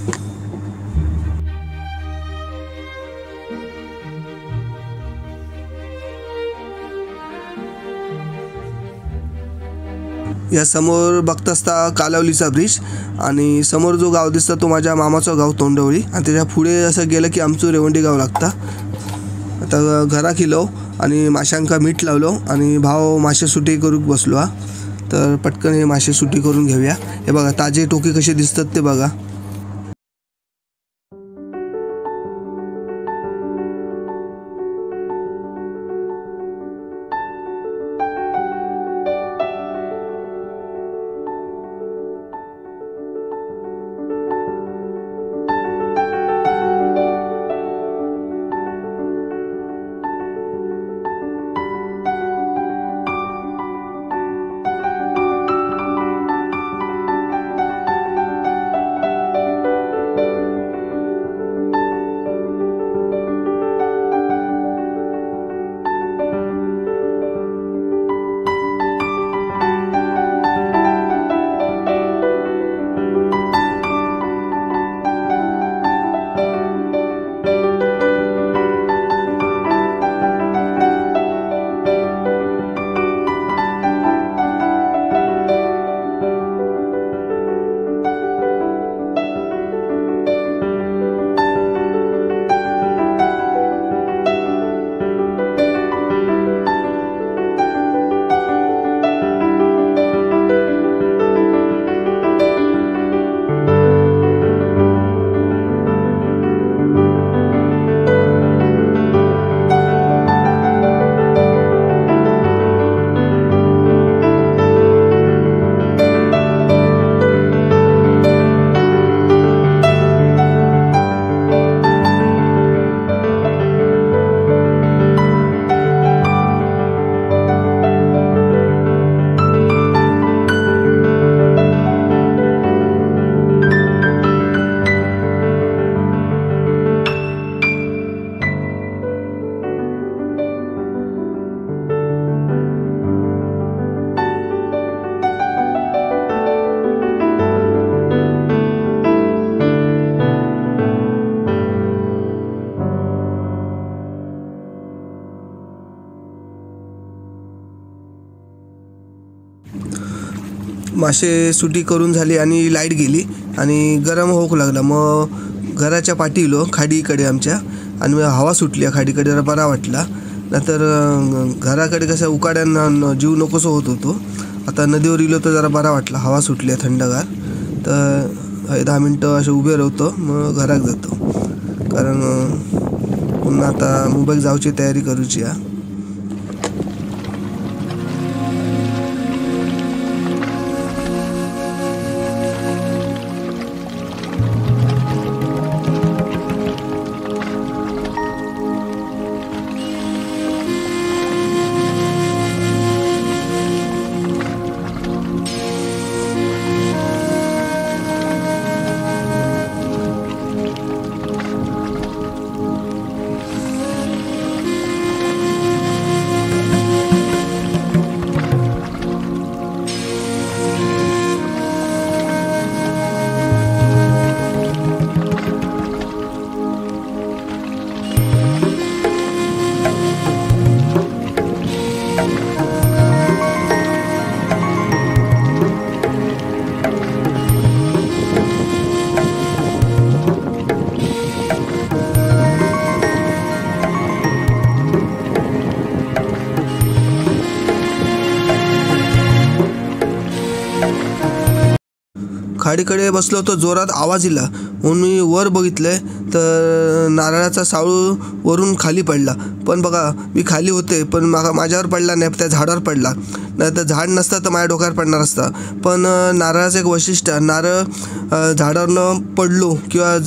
या समोर बघत असता कालावलीचा ब्रिज आणि समोर जो गाव दिसता तो माझ्या मामाचं गाव तोंडवळी आणि त्याच्या पुढे असं गेलं की आमचं रेवंडी गाव लागता. आता घराक येलो आणि माशांका मीठ लावलो आणि भाव मासे सुटी करूक बसलो हा. तर पटकन हे मासे सुटी करून घेऊया. हे बघा ताजे टोकी कसे दिसतात ते बघा. मासे सुटी करून झाली आणि लाईट गेली आणि गरम होऊ लागला. मग घराच्या पाठीलो खाडीकडे आमच्या आणि हवा सुटली खाडीकडे, जरा बरा वाटला. नंतर घराकडे कसं उकाड्यांना जीव नकोसं होत होतो. आता नदीवर इलो तर जरा बरा वाटला, हवा सुटली थंडगार. तर 10 मिनटं असे उभे राहतो, मग घरात जातो. कारण पुन्हा आता मुंबईत जाऊची तयारी करूची आहे. झाडीकडे बसलो होतो, जोरात आवाज दिला म्हणून मी वर बघितलं तर नारळाचा साळू वरून खाली पडला. पण बघा मी खाली होते पण माझ्यावर पडला नाही, त्या झाडावर पडला. नाही तर झाड नसतं तर माझ्या डोक्यावर पडणार असता. पण नारळाचं एक वैशिष्ट्य, नारळ झाडावरनं पडलो किंवा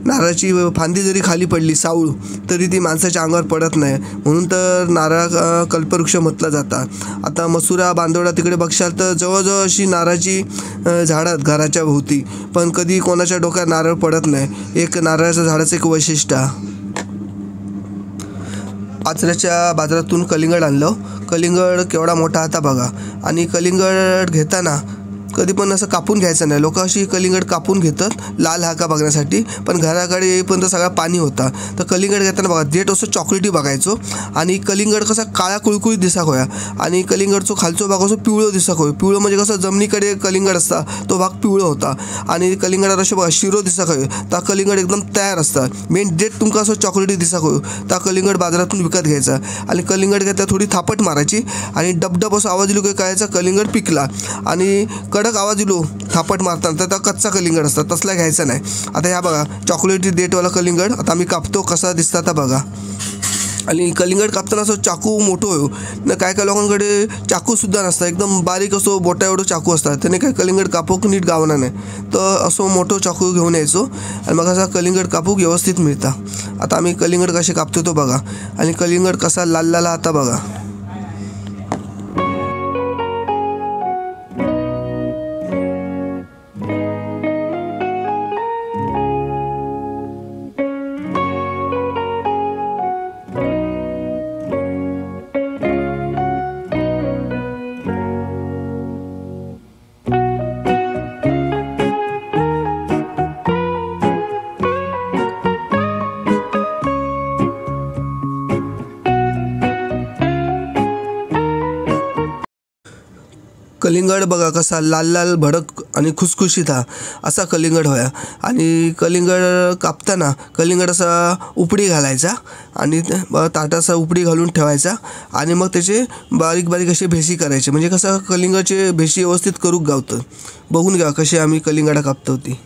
नारळाची फांदी जरी खाली पडली साऊळ तरी ती माणसाच्या अंगावर पडत नाही, म्हणून तर नारळ कल्पवृक्ष म्हटलं जातं. आता मसुरा बांदोडा तिकडे बघशाल तर जवळजवळ अशी नारळाची झाडं घराच्या भोवती, पण कधी कोणाच्या डोक्यात नारळ पडत नाही. एक नारळाच्या झाडाचं एक वैशिष्ट्य. आचऱ्याच्या बाजारातून कलिंगड आणलं. कलिंगड केवढा मोठा होता बघा. आणि कलिंगड घेताना कधी पण असं कापून घ्यायचं नाही. लोक अशी कलिंगड कापून घेतात लाल हा का बघण्यासाठी, पण घराकडे येईपर्यंत सगळा पाणी होता. तर कलिंगड घेताना बघा देठ असं चॉकलेटी बघायचो आणि कलिंगड कसा काळा कुळकुळीत दिसाक होया आणि कलिंगडचं खालचो भाग असं पिवळं दिसाक होय. पिवळं म्हणजे कसं जमिनीकडे कलिंगड असता तो भाग पिवळं होता आणि कलिंगडावर असे बघा शिरो दिसाक होय. त्या कलिंगड एकदम तयार असतात. मेन देठ तुमका असं चॉकलेटी दिसाक होय. त्या कलिंगड बाजारातून विकत घ्यायचा आणि कलिंगड घेता थोडी थापट मारायची आणि डबडब असं आवाज दिलो की कळायचा कलिंगड पिकला. आणि कडक आवाज दिलो थापट मारताना तर त्या कच्चा कलिंगड असतात, तसला घ्यायचा नाही. आता ह्या बघा चॉकलेटी देठवाला कलिंगड आता आम्ही कापतो, कसा दिसता आता बघा. आणि कलिंगड कापताना असं चाकू मोठं होयो ना, काय काय लोकांकडे चाकूसुद्धा नसतं, एकदम बारीक असो बोटा एवढं चाकू असतात, त्याने काय कलिंगड कापूक नीट गावणार नाही. तर असं मोठं चाकू घेऊन यायचो आणि मग असा कलिंगड कापूक व्यवस्थित मिळता. आता आम्ही कलिंगड कसे कापतो तो बघा. आणि कलिंगड कसा लाल लाल आता बघा. कलिंगड बघा कसा लाल लाल भडक आणि खुसखुशीत हा असा कलिंगड होया. आणि कलिंगड कापताना कलिंगड असा उपडी घालायचा आणि ताटाचा उपडी घालून ठेवायचा आणि मग त्याचे बारीक बारीक असे भेसी करायचे, म्हणजे कसं कलिंगडचे भेसी व्यवस्थित करूक गावतं. बघून घ्या कशी आम्ही कलिंगडा कापतो ती.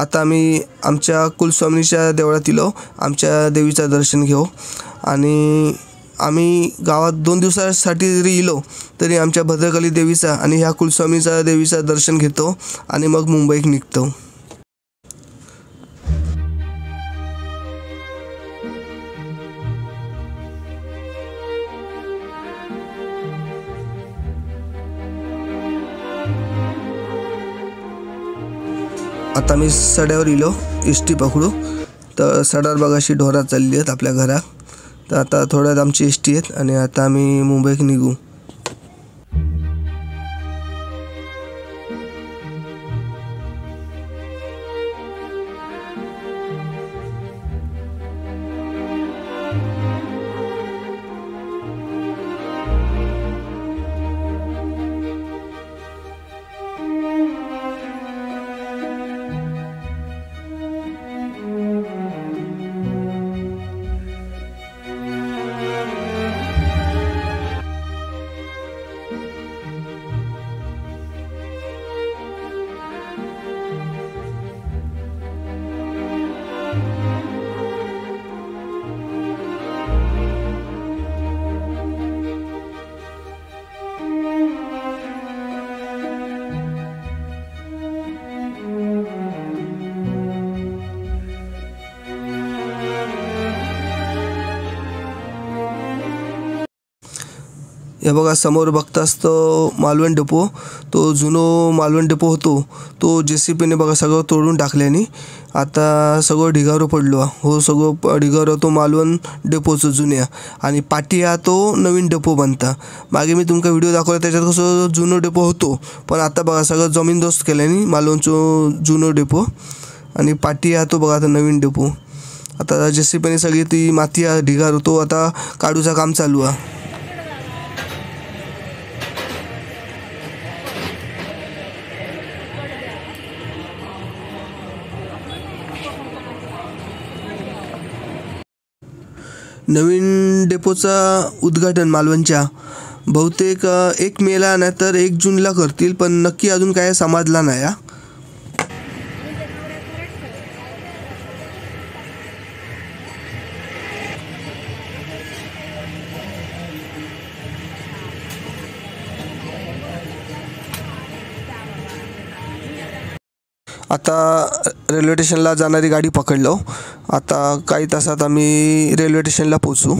आता आम्ही आमच्या कुलस्वामिनीच्या देवळात इलो, आमच्या देवीचं दर्शन घेऊ. आणि आम्ही गावात 2 दिवसासाठी जरी इलो तरी आमच्या भद्रकाली देवीचा आणि ह्या कुलस्वामीचा देवीचं दर्शन घेतो आणि मग मुंबईत निघतो. आता मी सड्यावर इलो एस टी पकडू. तर सड्यावर बघा अशी ढोरात चालली आहेत आपल्या घरात. तर आता थोड्यात आमची एस टी आहेत आणि आता आम्ही मुंबईक निघू. हे बघा समोर बघताच तो मालवण डेपो, तो जुनो मालवण डेपो होतो तो JCPने बघा सगळं तोडून टाकल्याने आता सगळं ढिगावर पडलो हो. सगळं ढिगावर तो मालवण डेपोचं जुन्या आणि पाटी हा तो नवीन डेपो बनता. मागे मी तुमका व्हिडिओ दाखवला त्याच्यात कसं जुनो डेपो होतो, पण आता बघा सगळं जमीनदोस्त केल्याने मालवणचं जुनो डेपो आणि पाटी हा तो बघा आता नवीन डेपो. आता JCPने सगळी ती माती ढिगार तो आता काढूचं काम चालू आहे. नवीन डेपोचा उद्घाटन मालवणच्या बहुतेक 1 मेला नाही तर 1 जूनला करतील, पण नक्की अजून काय समजला नाही. आता रेल्वे स्टेशनला जाणारी गाडी पकडलो. आता काही तासात आम्ही रेल्वे स्टेशनला पोहोचू.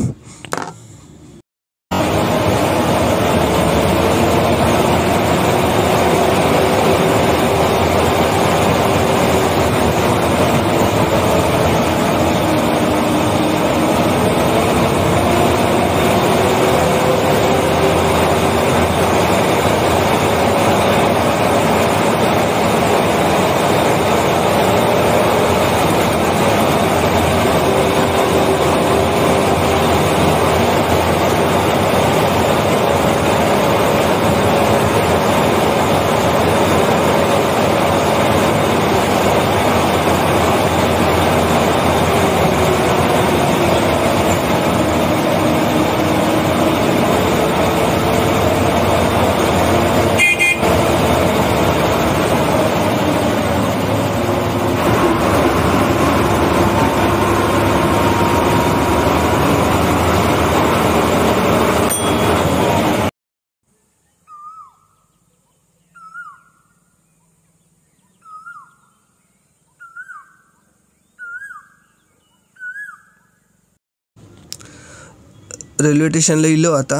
रेल्वे स्टेशनला इलो आता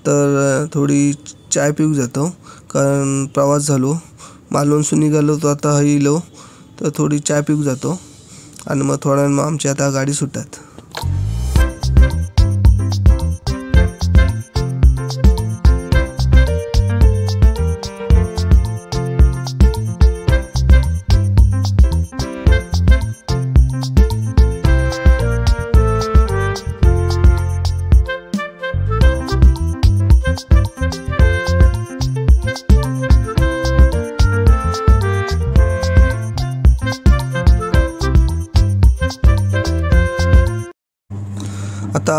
तर थोडी चाय पिऊ जातो, कारण प्रवास झालो मालवणसून निघालो तो आता इलो तर थोडी चाय पिऊ जातो आणि मग थोड्या मग आमची आता गाडी सुटतात. आता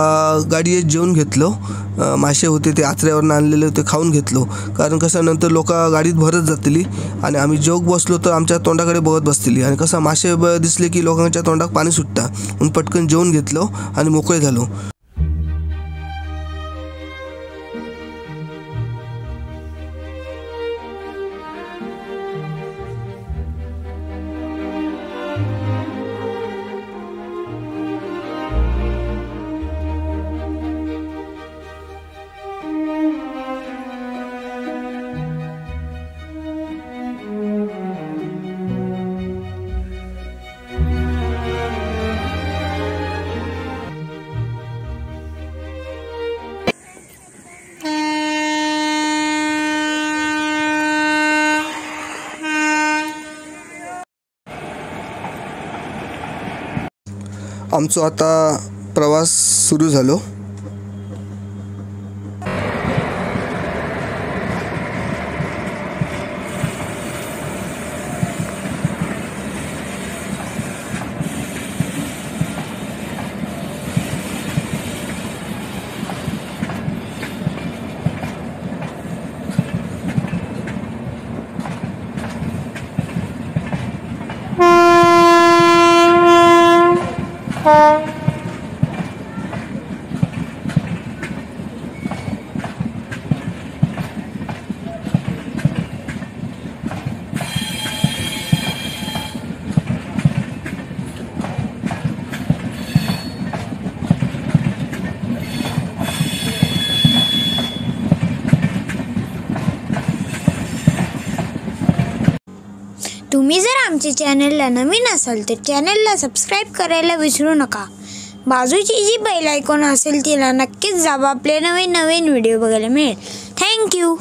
गाडीत जेवून घेतलो. मासे होते ते आचऱ्यावरून आणलेले ते खाऊन घेतलो, कारण कसं नंतर लोक गाडीत भरत जातली आणि आम्ही जेवून बसलो तर आमच्या तोंडाकडे बघत बसतली आणि कसं मासे दिसले की लोकांच्या तोंडात पाणी सुटता म्हणून पटकन जेवून घेतलो आणि मोकळे झालो. आमचो आता प्रवास सुरू झालो. तुम्ही जर आमच्या चॅनलला नवीन असाल तर चॅनलला सबस्क्राईब करायला विसरू नका. बाजूची जी बेल आयकॉन असेल तिला नक्कीच दाबा. आपले नवीन व्हिडिओ बघायला मिळेल. थँक्यू.